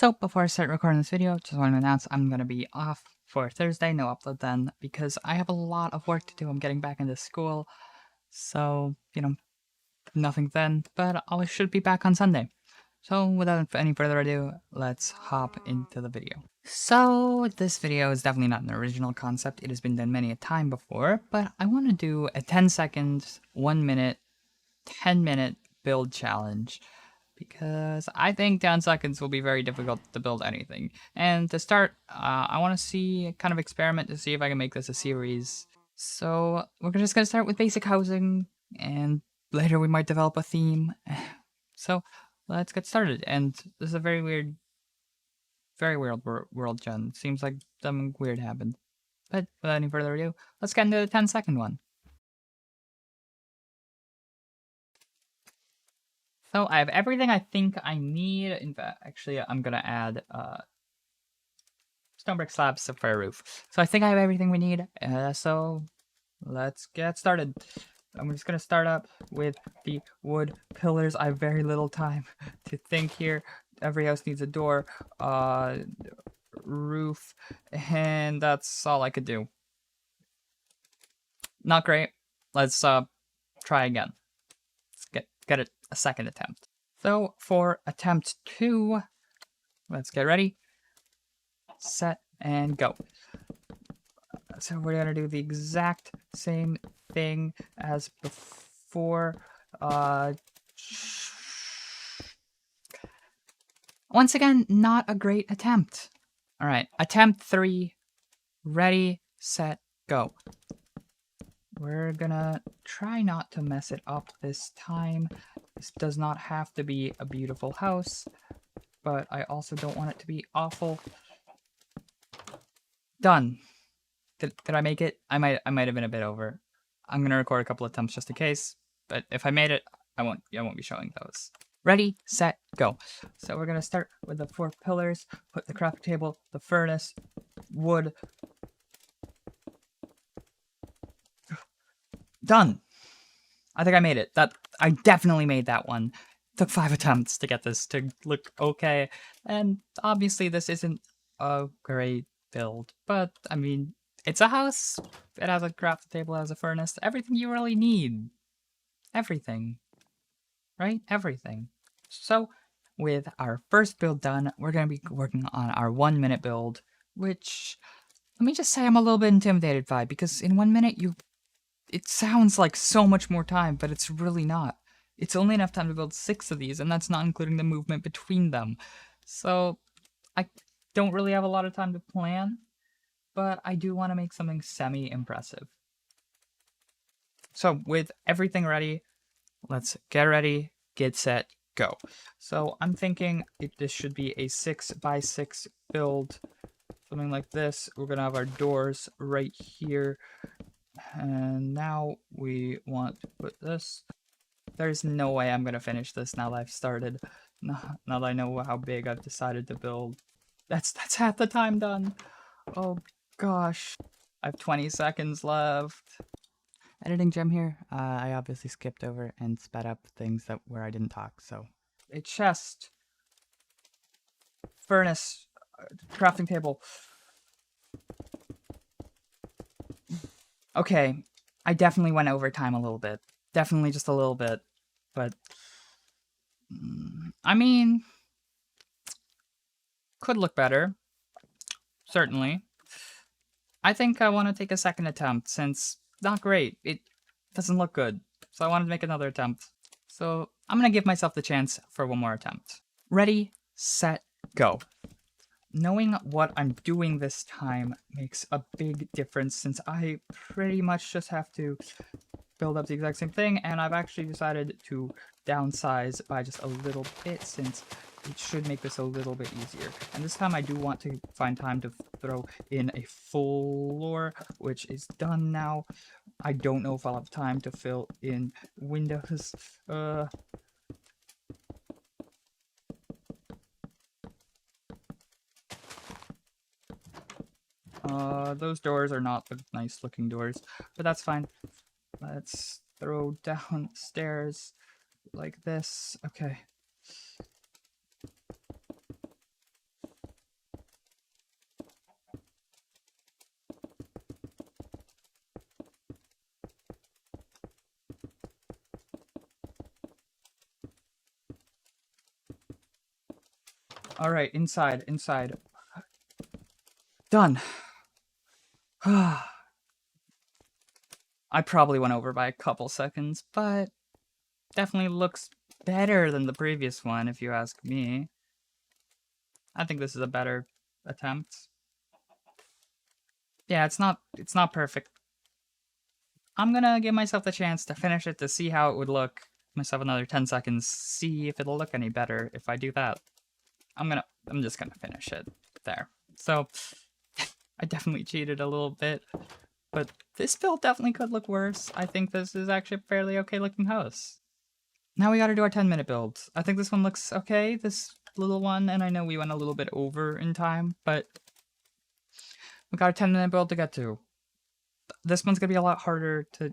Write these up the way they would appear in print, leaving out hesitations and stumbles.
So before I start recording this video, just want to announce I'm going to be off for Thursday, no upload then, because I have a lot of work to do. I'm getting back into school, so, nothing then, but I should be back on Sunday. So without any further ado, let's hop into the video. So this video is definitely not an original concept. It has been done many a time before, but I want to do a 10 seconds, 1 minute, 10-minute build challenge because I think 10 seconds will be very difficult to build anything. And to start, I want to see, kind of experiment to see if I can make this a series. So we're just going to start with basic housing, and later we might develop a theme. So let's get started. And this is a very weird world, Jen. Seems like something weird happened. But without any further ado, let's get into the 10-second one. So I have everything I think I need. In fact, actually, I'm gonna add stone brick slabs for a roof. So I think I have everything we need. So let's get started. I'm just gonna start up with the wood pillars. I have very little time to think here. Every house needs a door, roof, and that's all I could do. Not great. Let's try again. Let's get it a second attempt. So for attempt 2, let's get ready, set, and go. So we're gonna do the exact same thing as before. Once again, not a great attempt. All right, attempt 3, ready, set, go. We're gonna try not to mess it up this time. This does not have to be a beautiful house, but I also don't want it to be awful. Done. Did I make it? I might have been a bit over. I'm gonna record a couple of attempts just in case, but if I made it, I won't be showing those. Ready, set, go. So we're gonna start with the 4 pillars, put the crafting table, the furnace, wood. Done. I think I made it. I definitely made that one. Took 5 attempts to get this to look okay, and obviously this isn't a great build, but I mean, it's a house. It has a crafting table, it has a furnace, everything you really need. Everything. Right? Everything. So, with our first build done, we're going to be working on our 1 minute build, which, let me just say I'm a little bit intimidated by, because in 1 minute it sounds like so much more time, but it's really not. It's only enough time to build 6 of these, and that's not including the movement between them. So, I don't really have a lot of time to plan, but I do want to make something semi-impressive. So, with everything ready, let's get ready, get set, go. So, I'm thinking this should be a 6x6 build, something like this. We're going to have our doors right here. And now we want to put this. There's no way I'm going to finish this now that I've started. Now that I know how big I've decided to build. That's half the time done. Oh gosh. I have 20 seconds left. Editing gem here. I obviously skipped over and sped up things where I didn't talk, so. A chest. Furnace. Crafting table. Okay, I definitely went over time a little bit. Definitely just a little bit. But, I mean, could look better. Certainly. I think I want to take a second attempt, since not great. It doesn't look good. So I wanted to make another attempt. So I'm going to give myself the chance for one more attempt. Ready, set, go. Knowing what I'm doing this time makes a big difference, since I pretty much just have to build up the exact same thing, and I've actually decided to downsize by just a little bit, since it should make this a little bit easier. And this time I do want to find time to throw in a floor, which is done now. I don't know if I'll have time to fill in windows. Those doors are not the nice looking doors, but that's fine. Let's throw down stairs like this. Okay. Alright, inside, inside. Done. I probably went over by a couple seconds, but definitely looks better than the previous one, if you ask me. I think this is a better attempt. Yeah, it's not perfect. I'm gonna give myself the chance to finish it to see how it would look. Myself another 10 seconds, see if it'll look any better if I do that. I'm just gonna finish it there. So, I definitely cheated a little bit, but this build definitely could look worse. I think this is actually a fairly okay looking house. Now we gotta do our 10-minute build. I think this one looks okay, this little one, and I know we went a little bit over in time, but we got a 10-minute build to get to. This one's gonna be a lot harder to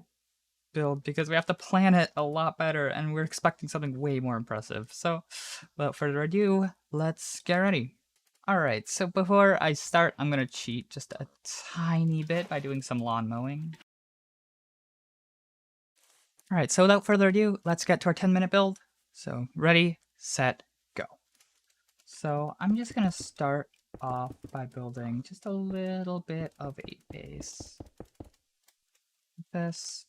build because we have to plan it a lot better, and we're expecting something way more impressive. So, without further ado, let's get ready. Alright, so before I start, I'm gonna cheat just a tiny bit by doing some lawn mowing. Alright, so without further ado, let's get to our 10-minute build. So, ready, set, go. So, I'm just gonna start off by building just a little bit of a base. This.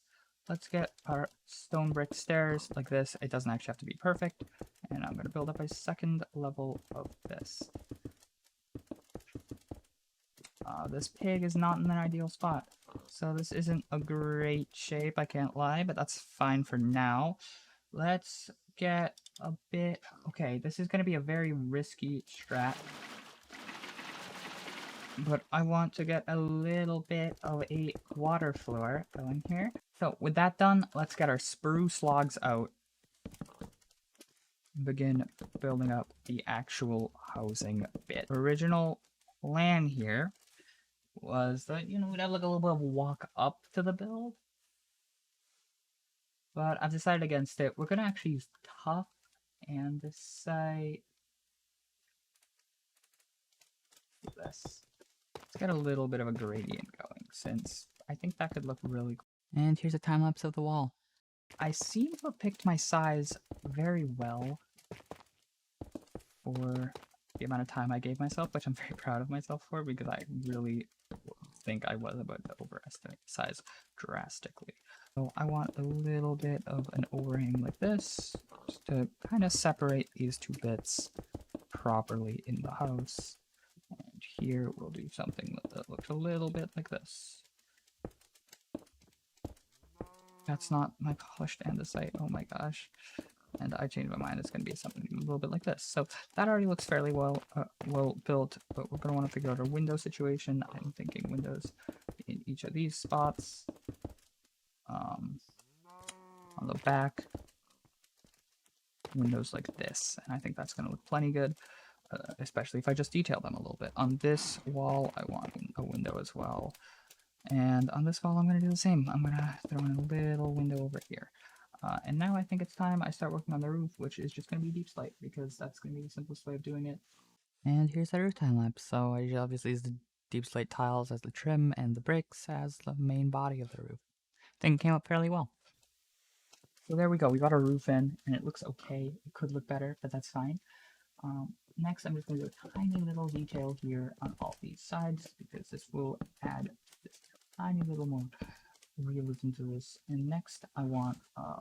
Let's get our stone brick stairs like this. It doesn't actually have to be perfect. And I'm gonna build up a second level of this. This pig is not in an ideal spot. So this isn't a great shape, I can't lie, but that's fine for now. Let's get a bit... Okay, this is going to be a very risky strat. But I want to get a little bit of a water floor going here. So with that done, let's get our spruce logs out. Begin building up the actual housing bit. Original plan here was that, we'd have like a little bit of a walk up to the build. But I've decided against it. We're going to actually use tough and decide this. Let's get a little bit of a gradient going, since I think that could look really cool. And here's a time lapse of the wall. I seem to have picked my size very well for the amount of time I gave myself, which I'm very proud of myself for, because I really think I was about to overestimate the size drastically. So I want a little bit of an overhang like this, just to kind of separate these two bits properly in the house. And here we'll do something that looks a little bit like this. That's not my polished andesite, oh my gosh. And I changed my mind, it's going to be something a little bit like this. So that already looks fairly well built, but we're going to want to figure out our window situation. I'm thinking windows in each of these spots. On the back, windows like this, and I think that's going to look plenty good, especially if I just detail them a little bit. On this wall, I want a window as well, and on this wall, I'm going to do the same. I'm going to throw in a little window over here. And now I think it's time I start working on the roof, which is just going to be deep slate, because that's going to be the simplest way of doing it. And here's the roof time lapse. So I obviously use the deep slate tiles as the trim and the bricks as the main body of the roof. I think it came up fairly well. So there we go, we got our roof in, and it looks okay. It could look better, but that's fine. Next, I'm just going to do a tiny little detail here on all these sides, because this will add this tiny little more realism to this. And next, I want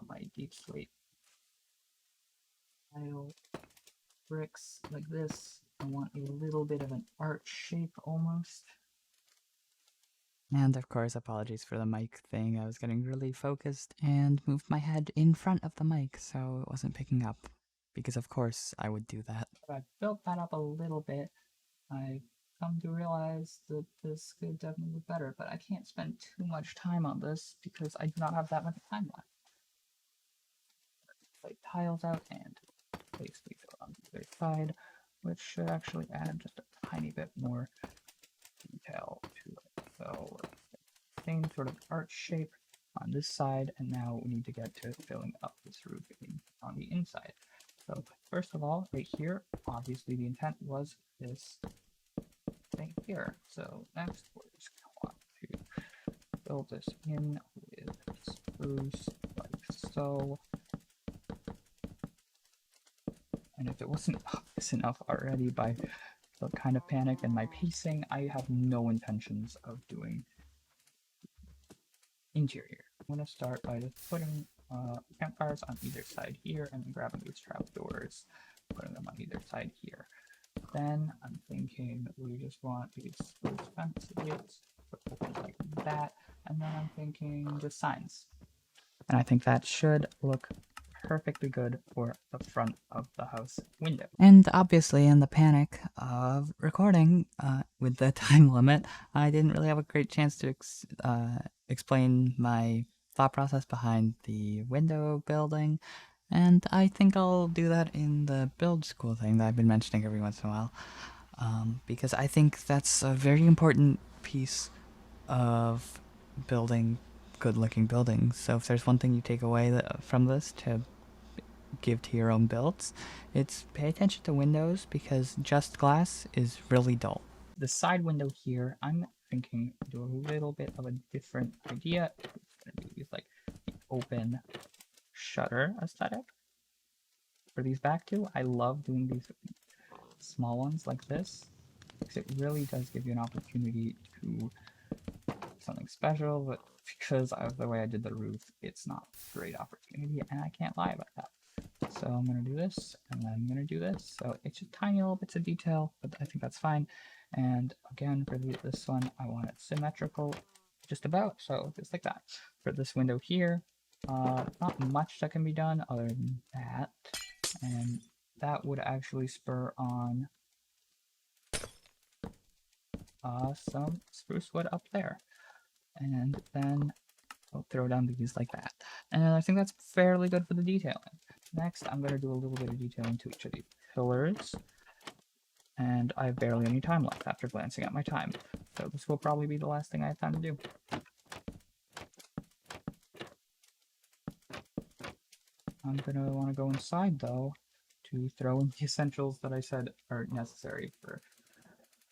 my deep slate tile bricks like this. I want a little bit of an arch shape almost. And of course, apologies for the mic thing. I was getting really focused and moved my head in front of the mic so it wasn't picking up. Because of course I would do that. But I built that up a little bit. I've come to realize that this could definitely look better, but I can't spend too much time on this because I do not have that much time left. Lay tiles out and place these on the other side, which should actually add just a tiny bit more detail to it. So same sort of arch shape on this side, and now we need to get to filling up this roof on the inside. So first of all, right here, obviously the intent was this thing here. So next we're just going to want to build this in with spruce like so. And if it wasn't obvious enough already by the kind of panic and my pacing, I have no intentions of doing interior. I'm going to start by just putting campfires on either side here and grabbing these trapdoors, putting them on either side here. Then I'm thinking we just want these fences open like that, and then I'm thinking just signs. And I think that should look perfectly good for the front of the house window. And obviously, in the panic of recording with the time limit, I didn't really have a great chance to explain my thought process behind the window building. And I think I'll do that in the build school thing that I've been mentioning every once in a while. Because I think that's a very important piece of building good looking buildings. So if there's one thing you take away from this to give to your own builds, it's pay attention to windows, because just glass is really dull. The side window here, I'm thinking do a little bit of a different idea. It's gonna be like the open shutter aesthetic for these back two. I love doing these small ones like this, because it really does give you an opportunity to do something special, but because of the way I did the roof, it's not a great opportunity, and I can't lie about that. So I'm going to do this, and then I'm going to do this. So it's just tiny little bits of detail, but I think that's fine. And again, for this one, I want it symmetrical, just about, so just like that. For this window here, not much that can be done other than that, and that would actually spur on some spruce wood up there. And then I'll throw down these like that. And I think that's fairly good for the detailing. Next, I'm going to do a little bit of detailing to each of these pillars. And I have barely any time left after glancing at my time. So this will probably be the last thing I have time to do. I'm going to want to go inside, though, to throw in the essentials that I said are necessary for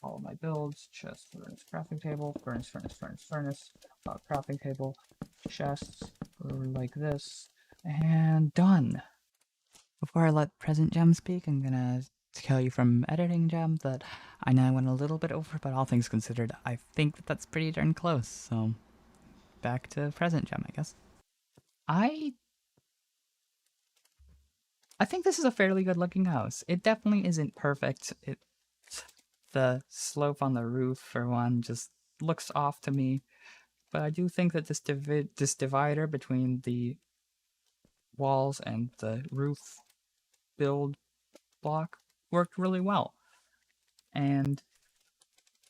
all of my builds: chest, furnace, crafting table, furnace, crafting table, chests like this, and done. Before I let Present Gem speak, I'm gonna tell you from Editing Gem that I know I went a little bit over, but all things considered, I think that that's pretty darn close. So back to Present Gem, I guess. I think this is a fairly good looking house. It definitely isn't perfect. The slope on the roof, for one, just looks off to me. But I do think that this divider between the walls and the roof build block worked really well. And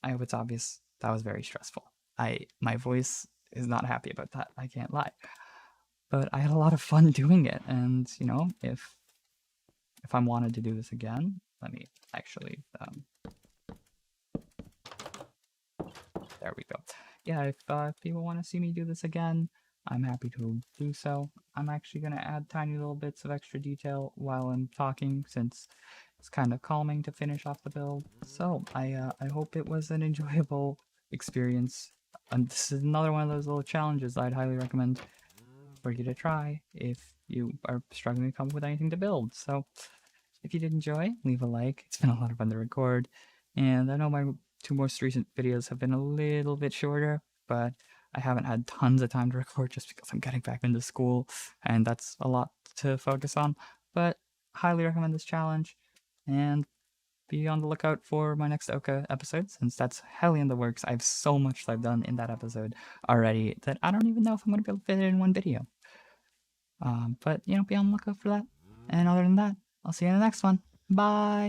I hope it's obvious that was very stressful. My voice is not happy about that, I can't lie. But I had a lot of fun doing it, and you know, if I wanted to do this again, let me actually there we go. Yeah, if people want to see me do this again, I'm happy to do so. I'm actually going to add tiny little bits of extra detail while I'm talking, since it's kind of calming to finish off the build. So I hope it was an enjoyable experience. And this is another one of those little challenges I'd highly recommend for you to try if you are struggling to come up with anything to build. So if you did enjoy, leave a like. It's been a lot of fun to record, and I know my two most recent videos have been a little bit shorter, but I haven't had tons of time to record just because I'm getting back into school, and that's a lot to focus on. But highly recommend this challenge, and be on the lookout for my next Oka episode, since that's hella in the works. I have so much that I've done in that episode already that I don't even know if I'm going to be able to fit it in one video. But, you know, be on the lookout for that. And other than that, I'll see you in the next one. Bye!